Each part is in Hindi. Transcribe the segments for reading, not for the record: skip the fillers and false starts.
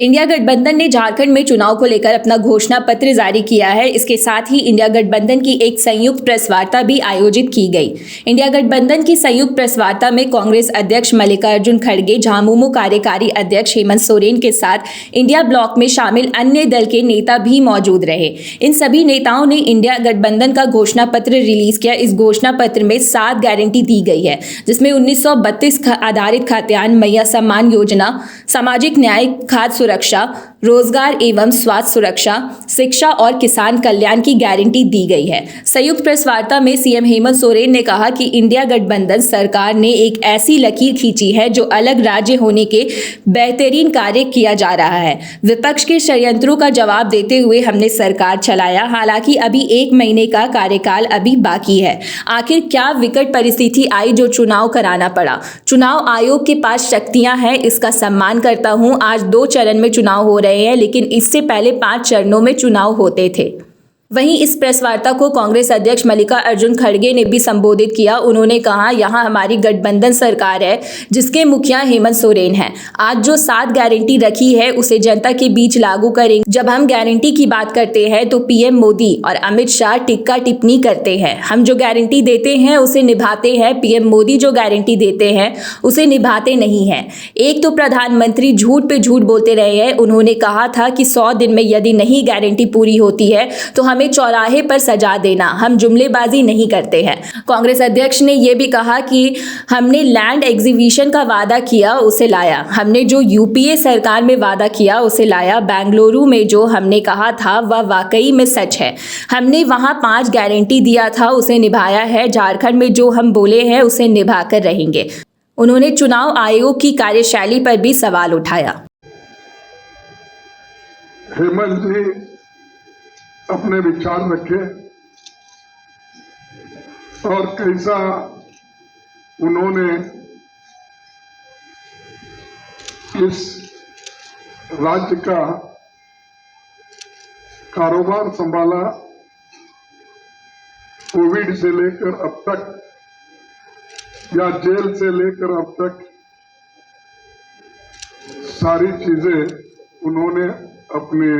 इंडिया गठबंधन ने झारखंड में चुनाव को लेकर अपना घोषणा पत्र जारी किया है। इसके साथ ही इंडिया गठबंधन की एक संयुक्त प्रेस वार्ता भी आयोजित की गई। इंडिया गठबंधन की संयुक्त प्रेस वार्ता में कांग्रेस अध्यक्ष मल्लिकार्जुन खड़गे, झामुमो कार्यकारी अध्यक्ष हेमंत सोरेन के साथ इंडिया ब्लॉक में शामिल अन्य दल के नेता भी मौजूद रहे। इन सभी नेताओं ने इंडिया गठबंधन का घोषणा पत्र रिलीज किया। इस घोषणा पत्र में 7 गारंटी दी गई है, जिसमें 1932 आधारित खाद्यान्न मैया सम्मान योजना, सामाजिक न्याय, खाद्य सुरक्षा, रोजगार एवं स्वास्थ्य सुरक्षा, शिक्षा और किसान कल्याण की गारंटी दी गई है। संयुक्त प्रेस वार्ता में सीएम हेमंत सोरेन ने कहा कि इंडिया गठबंधन सरकार ने एक ऐसी लकीर खींची है जो अलग राज्य होने के बेहतरीन कार्य किया जा रहा है। विपक्ष के षड्यंत्रों का जवाब देते हुए हमने सरकार चलाया। हालांकि अभी 1 महीने का कार्यकाल अभी बाकी है। आखिर क्या विकट परिस्थिति आई जो चुनाव कराना पड़ा? चुनाव आयोग के पास शक्तियां हैं, इसका सम्मान करता हूं। आज 2 चरण में चुनाव हो रहे हैं, लेकिन इससे पहले 5 चरणों में चुनाव होते थे। वहीं इस प्रेस वार्ता को कांग्रेस अध्यक्ष मल्लिकार्जुन खड़गे ने भी संबोधित किया। उन्होंने कहा, यहां हमारी गठबंधन सरकार है जिसके मुखिया हेमंत सोरेन हैं। आज जो 7 गारंटी रखी है उसे जनता के बीच लागू करेंगे। जब हम गारंटी की बात करते हैं तो पीएम मोदी और अमित शाह टिक्का टिप्पणी करते हैं। हम जो गारंटी देते हैं उसे निभाते हैं। पीएम मोदी जो गारंटी देते हैं उसे निभाते नहीं हैं। एक तो प्रधानमंत्री झूठ पे झूठ बोलते रहे हैं। उन्होंने कहा था कि 100 दिन में यदि नहीं गारंटी पूरी होती है तो हमें चौराहे पर सजा देना। हम जुमलेबाजी नहीं करते हैं। कांग्रेस अध्यक्ष ने यह भी कहा कि हमने लैंड एग्जीबिशन का वादा किया, उसे लाया। हमने जो यूपीए सरकार में वादा किया उसे लाया। बेंगलुरु में जो हमने कहा था वह वाकई में सच है। हमने वहां 5 गारंटी दिया था, उसे निभाया है। झारखंड में जो हम बोले हैं उसे निभाकर रहेंगे। उन्होंने चुनाव आयोग की कार्यशैली पर भी सवाल उठाया। हेमंत जी अपने विचार रखे और कैसा उन्होंने इस राज्य का कारोबार संभाला। कोविड से लेकर अब तक या जेल से लेकर अब तक सारी चीजें उन्होंने अपने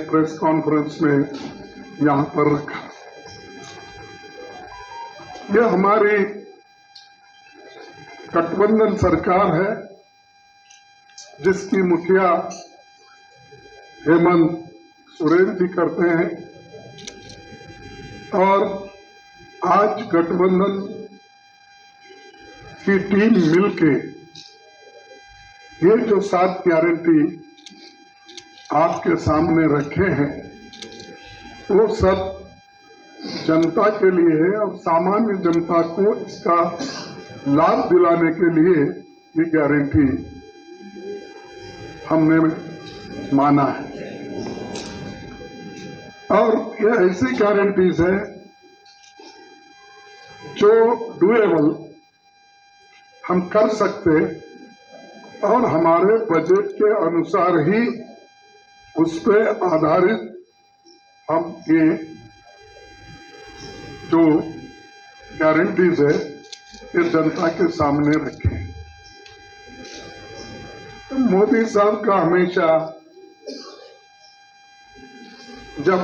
प्रेस कॉन्फ्रेंस में यहां पर रखा। यह हमारी गठबंधन सरकार है जिसकी मुखिया हेमंत सोरेन जी करते हैं। और आज गठबंधन की टीम मिलके ये जो 7 गारंटी आपके सामने रखे हैं वो सब जनता के लिए है और सामान्य जनता को इसका लाभ दिलाने के लिए ये गारंटी हमने माना है। और ये ऐसी गारंटीज है जो डुएबल हम कर सकते और हमारे बजट के अनुसार ही उस पर आधारित हम ये जो गारंटीज है ये जनता के सामने रखें। तो मोदी साहब का हमेशा जब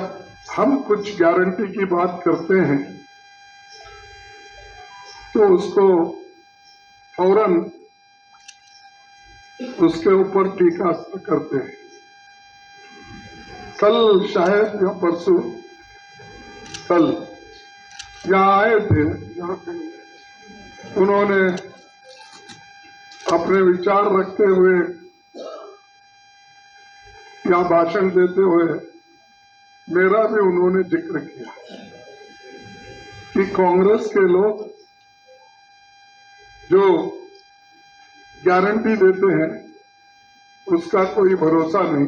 हम कुछ गारंटी की बात करते हैं तो उसको फौरन उसके ऊपर टीका करते हैं। कल शायद या परसों कल यहाँ आए थे, उन्होंने अपने विचार रखते हुए या भाषण देते हुए मेरा भी उन्होंने जिक्र किया कि कांग्रेस के लोग जो गारंटी देते हैं उसका कोई भरोसा नहीं।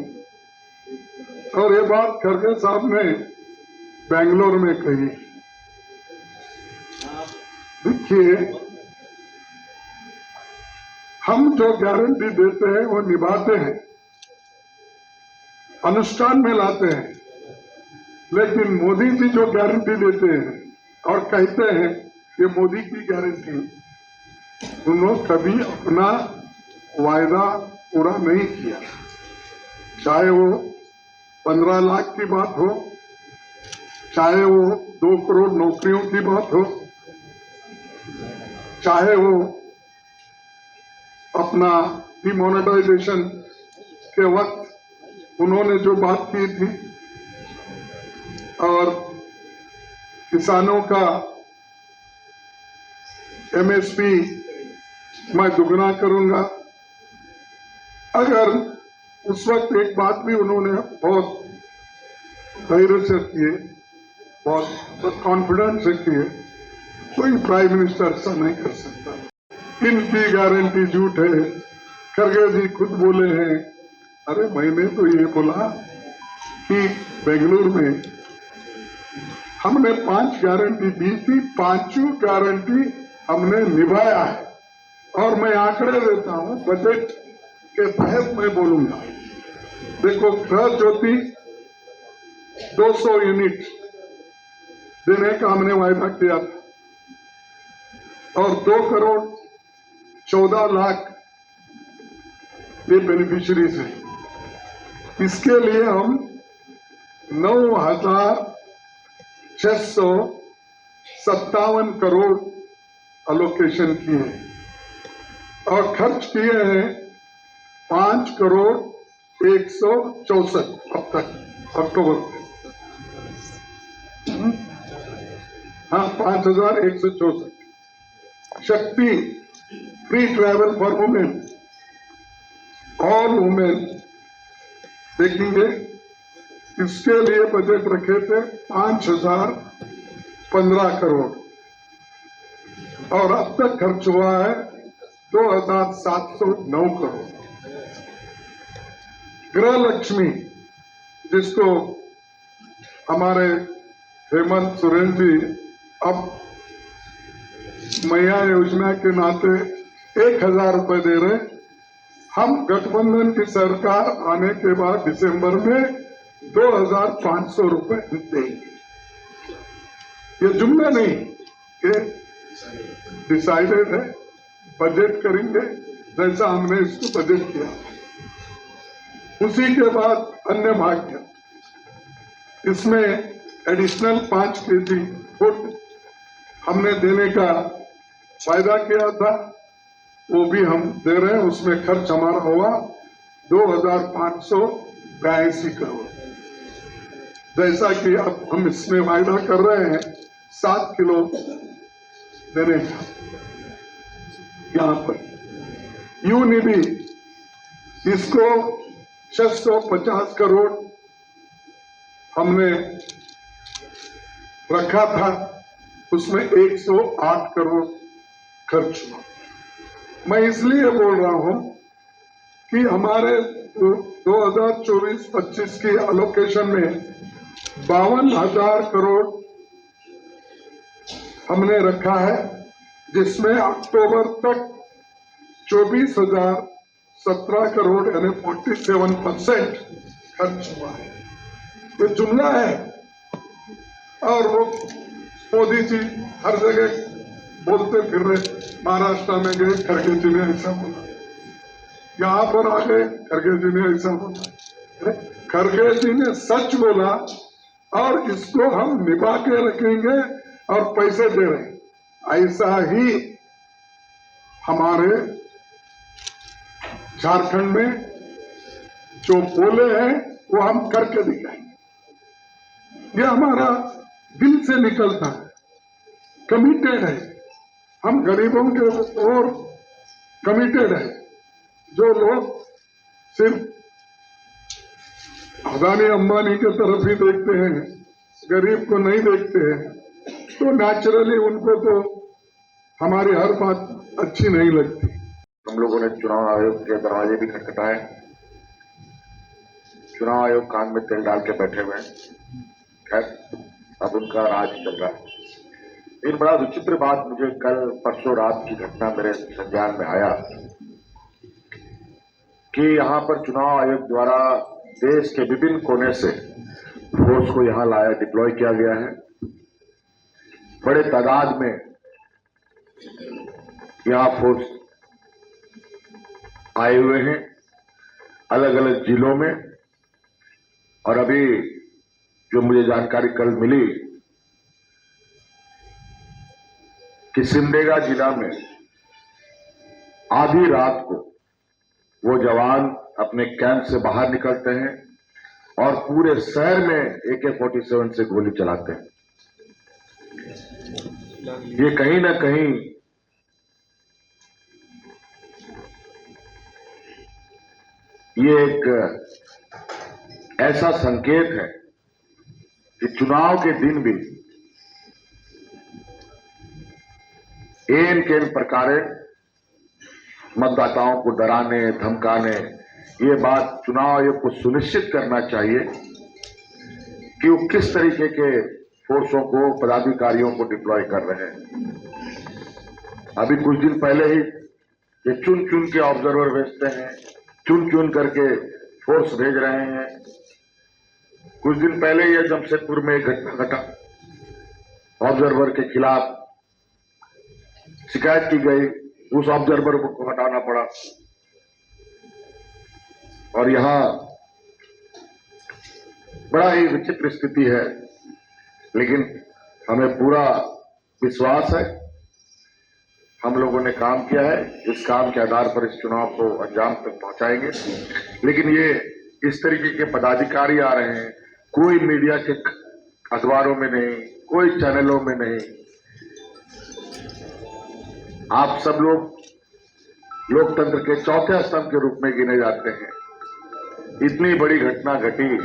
और ये बात खड़गे साहब ने बेंगलोर में कही। देखिए, हम जो गारंटी देते हैं वो निभाते हैं, अनुष्ठान में लाते हैं। लेकिन मोदी जी जो गारंटी देते हैं और कहते हैं ये मोदी की गारंटी, उन्होंने कभी अपना वायदा पूरा नहीं किया, चाहे वो 15 लाख की बात हो, चाहे वो 2 करोड़ नौकरियों की बात हो, चाहे वो अपना डिमोनेटाइजेशन के वक्त उन्होंने जो बात की थी और किसानों का एमएसपी मैं दुगना करूंगा, अगर उस वक्त एक बात भी उन्होंने बहुत धैर्य से किए, बहुत कॉन्फिडेंस से किए, कोई प्राइम मिनिस्टर ऐसा नहीं कर सकता। इनकी गारंटी झूठ है। खरगे जी खुद बोले हैं, अरे मैंने तो ये बोला कि बेंगलुरु में हमने 5 गारंटी दी थी, 5 गारंटी हमने निभाया है। और मैं आंकड़े देता हूं, बजट के तहत मैं बोलूंगा। देखो, गृह ज्योति 200 यूनिट देने का हमने वायदा किया था और 2 करोड़ 14 लाख ये बेनिफिशियरीज हैं। इसके लिए हम 9,657 करोड़ अलोकेशन किए और खर्च किए हैं 5 करोड़ 164 अब तक अक्टूबर में। हाँ, 5,164। शक्ति free travel for women, all women देखेंगे, इसके लिए बजट रखे थे 5,015 करोड़ और अब तक खर्च हुआ है 2,709 करोड़। गृह लक्ष्मी, जिसको हमारे हेमंत सोरेन जी अब मैया योजना के नाते 1,000 रुपए दे रहे, हम गठबंधन की सरकार आने के बाद दिसंबर में 2,500 रुपए देंगे। ये जुमला नहीं, ये डिसाइडेड है। बजट करेंगे जैसा हमने इसको बजट किया। उसी के बाद अन्य भाग्य, इसमें एडिशनल 5 kg फूड हमने देने का वायदा किया था, वो भी हम दे रहे हैं। उसमें खर्च हमारा हुआ 2,582 करोड़। जैसा कि अब हम इसमें वायदा कर रहे हैं 7 किलो देने का। यहां पर यूनिधि, इसको 650 करोड़ हमने रखा था, उसमें 108 करोड़ खर्च हुआ। मैं इसलिए बोल रहा हूं कि हमारे 2024-25 की एलोकेशन में 52,000 करोड़ हमने रखा है, जिसमें अक्टूबर तक 24,017 करोड़ यानी 47% खर्च हुआ है। ये जुमला है और वो मोदी जी हर जगह बोलते फिर रहे। महाराष्ट्र में गए, खरगे जी ने ऐसा बोला, यहां पर आ गए, खरगे जी ने ऐसा बोला। खरगे जी ने सच बोला और इसको हम निभा के रखेंगे और पैसे दे रहे हैं। ऐसा ही हमारे झारखंड में जो बोले हैं वो हम करके दिखाएंगे। ये हमारा दिल से निकलता है, कमिटेड है। हम गरीबों के और कमिटेड है। जो लोग सिर्फ अदानी अंबानी के तरफ ही देखते हैं, गरीब को नहीं देखते हैं, तो नेचुरली उनको तो हमारी हर बात अच्छी नहीं लगती। हम लोगों ने चुनाव आयोग के दरवाजे भी खटखटाए, चुनाव आयोग कान में तेल डाल के बैठे हुए हैं। खैर, अब उनका राज चल रहा है। एक बड़ा विचित्र बात मुझे कल परसों रात की घटना मेरे संज्ञान में आया कि यहाँ पर चुनाव आयोग द्वारा देश के विभिन्न कोने से फोर्स को यहाँ लाया, डिप्लॉय किया गया है। बड़े तादाद में यहाँ फोर्स आए हुए हैं अलग अलग जिलों में। और अभी जो मुझे जानकारी कल मिली कि सिमडेगा जिला में आधी रात को वो जवान अपने कैंप से बाहर निकलते हैं और पूरे शहर में AK-47 से गोली चलाते हैं। ये कहीं ना कहीं ये एक ऐसा संकेत है कि चुनाव के दिन भी एन के प्रकार मतदाताओं को डराने धमकाने, ये बात चुनाव आयोग को सुनिश्चित करना चाहिए कि वो किस तरीके के फोर्सों को, पदाधिकारियों को डिप्लॉय कर रहे हैं। अभी कुछ दिन पहले ही ये चुन चुन के ऑब्जर्वर भेजते हैं, चुन चुन करके फोर्स भेज रहे हैं। कुछ दिन पहले ये जमशेदपुर में एक घटना घटा, ऑब्जर्वर के खिलाफ शिकायत की गई, उस ऑब्जर्वर को हटाना पड़ा। और यहां बड़ा ही विचित्र स्थिति है, लेकिन हमें पूरा विश्वास है, हम लोगों ने काम किया है, इस काम के आधार पर इस चुनाव को अंजाम तक पहुंचाएंगे। लेकिन ये इस तरीके के पदाधिकारी आ रहे हैं, कोई मीडिया के अखबारों में नहीं, कोई चैनलों में नहीं। आप सब लोग लोकतंत्र के चौथे स्तंभ के रूप में गिने जाते हैं। इतनी बड़ी घटना घटी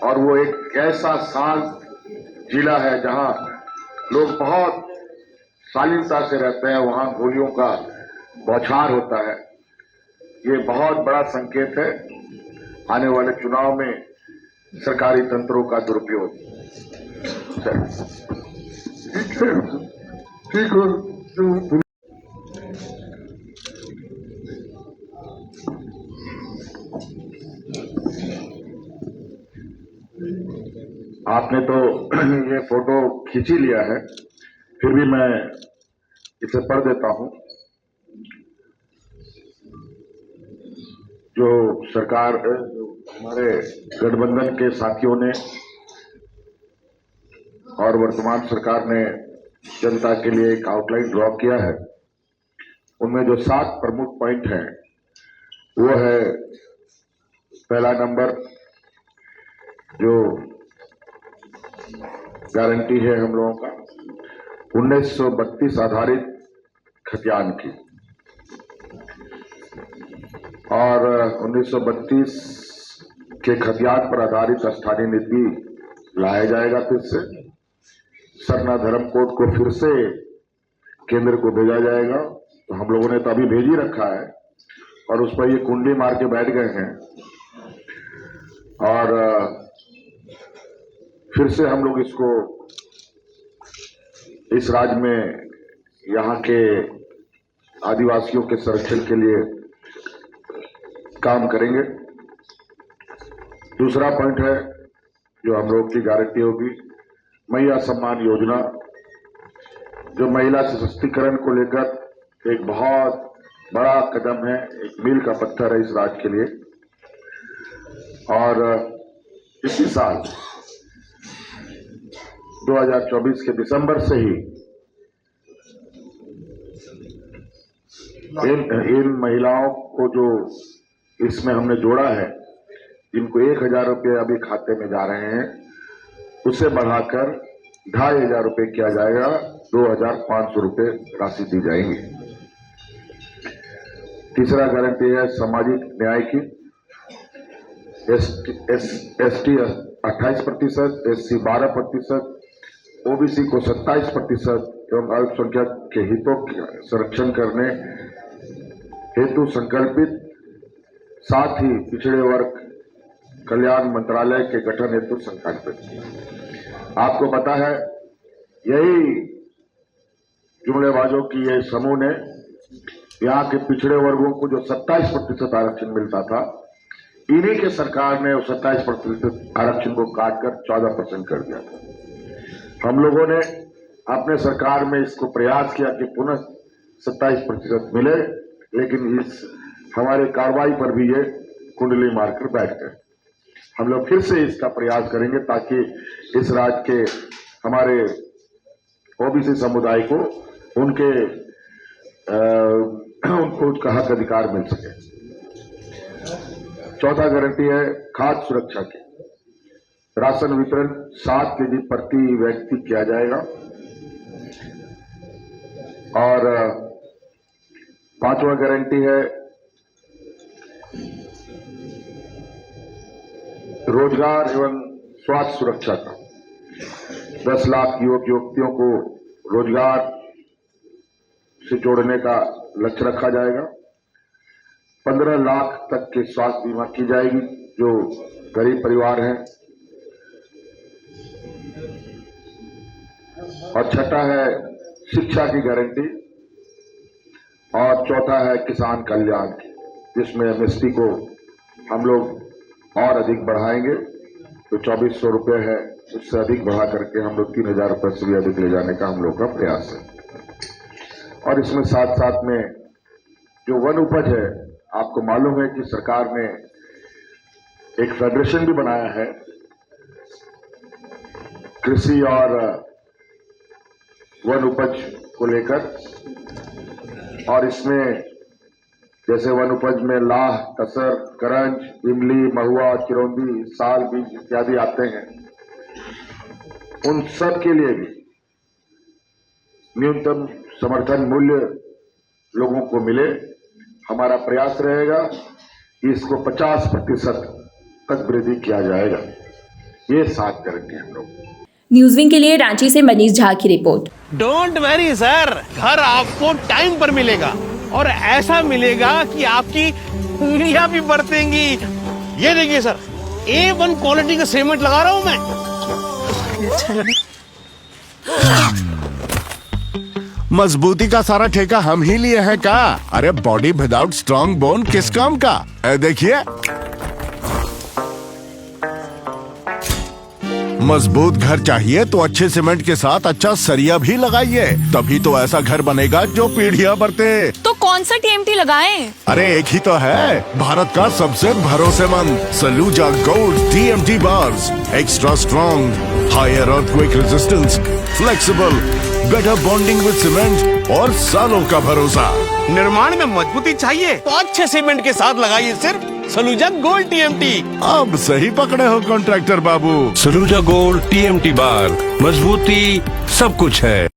और वो एक ऐसा शांत जिला है जहां लोग बहुत शालीनता से रहते हैं, वहां गोलियों का बौछार होता है। ये बहुत बड़ा संकेत है आने वाले चुनाव में सरकारी तंत्रों का दुरुपयोग। ठीक है। आपने तो ये फोटो खींच ही लिया है, फिर भी मैं इसे पढ़ देता हूं। जो सरकार, हमारे गठबंधन के साथियों ने और वर्तमान सरकार ने जनता के लिए एक आउटलाइन ड्रॉ किया है, उनमें जो 7 प्रमुख पॉइंट हैं वो है, पहला नंबर जो गारंटी है हम लोगों का 1932 आधारित खतियान की, और 1932 के खतियान पर आधारित स्थानीय नीति लाया जाएगा। फिर से सरना धर्म कोड को फिर से केंद्र को भेजा जाएगा। तो हम लोगों ने तो अभी भेज ही रखा है और उस पर ये कुंडली मार के बैठ गए हैं, और फिर से हम लोग इसको इस राज्य में यहाँ के आदिवासियों के संरक्षण के लिए काम करेंगे। दूसरा पॉइंट है जो हम लोग की गारंटी होगी, महिला सम्मान योजना, जो महिला सशक्तिकरण को लेकर एक बहुत बड़ा कदम है, एक मील का पत्थर है इस राज्य के लिए। और इसी साल 2024 के दिसंबर से ही इन महिलाओं को जो इसमें हमने जोड़ा है, जिनको 1000 रुपये अभी खाते में जा रहे हैं, उसे बढ़ाकर 2500 रुपये किया जाएगा, 2500 रुपये राशि दी जाएंगी। तीसरा गारंटी है सामाजिक न्याय की, एसटी 28%, SC 12%, OBC को 27% एवं अल्पसंख्यक के हितों का संरक्षण करने हेतु संकल्पित, साथ ही पिछड़े वर्ग कल्याण मंत्रालय के गठन हेतु संकल्पित। आपको पता है, यही जुमलेबाजों की ये समूह ने यहाँ के पिछड़े वर्गों को जो 27% आरक्षण मिलता था, इन्हीं के सरकार ने 27% आरक्षण को काटकर 14% कर दिया था। हम लोगों ने अपने सरकार में इसको प्रयास किया कि पुनः 27% मिले, लेकिन इस हमारे कार्रवाई पर भी ये कुंडली मारकर बैठ गए। हम लोग फिर से इसका प्रयास करेंगे ताकि इस राज्य के हमारे ओबीसी समुदाय को उनको उसका हक अधिकार मिल सके। चौथा गारंटी है खाद्य सुरक्षा की। राशन वितरण 7 केजी प्रति व्यक्ति किया जाएगा। और 5वां गारंटी है रोजगार एवं स्वास्थ्य सुरक्षा का। 10 लाख युवक युवतियों को रोजगार से जोड़ने का लक्ष्य रखा जाएगा। 15 लाख तक के स्वास्थ्य बीमा की जाएगी जो गरीब परिवार हैं। और छठा है शिक्षा की गारंटी। और चौथा है किसान कल्याण की, जिसमें एमएसपी को हम लोग और अधिक बढ़ाएंगे। तो 2400 रुपये है, उससे अधिक बढ़ा करके हम लोग 3000 रुपये से भी अधिक ले जाने का हम लोग का प्रयास है। और इसमें साथ साथ में जो वन उपज है, आपको मालूम है कि सरकार ने एक फेडरेशन भी बनाया है कृषि और वन उपज को लेकर। और इसमें जैसे वन उपज में लाह, तसर, करंज, इमली, महुआ, चिरौंदी, साल, बीज इत्यादि आते हैं। उन सब के लिए भी न्यूनतम समर्थन मूल्य लोगों को मिले। हमारा प्रयास रहेगा कि इसको 50% तक वृद्धि किया जाएगा। ये 7 करेंगे हम लोग। न्यूज़विंग के लिए रांची से मनीष झा की रिपोर्ट। डोंट वरी सर, घर आपको टाइम पर मिलेगा और ऐसा मिलेगा कि आपकी उंगलियां भी बरतेंगी। ये देखिए सर, A1 क्वालिटी का सीमेंट लगा रहा हूं मैं। मजबूती का सारा ठेका हम ही लिए हैं का? अरे बॉडी विदाउट स्ट्रॉन्ग बोन किस काम का? देखिए, मजबूत घर चाहिए तो अच्छे सीमेंट के साथ अच्छा सरिया भी लगाइए, तभी तो ऐसा घर बनेगा जो पीढ़ियां बरते। तो कौन सा TMT लगाएं? अरे एक ही तो है, भारत का सबसे भरोसेमंद Saluja gold TMT bars. Extra strong, higher earthquake resistance, flexible, better bonding with cement और सालों का भरोसा। निर्माण में मजबूती चाहिए तो अच्छे सीमेंट के साथ लगाइए सिर्फ सलूजा गोल्ड TMT। अब सही पकड़े हो कॉन्ट्रैक्टर बाबू। सलूजा गोल्ड TMT बार, मजबूती सब कुछ है।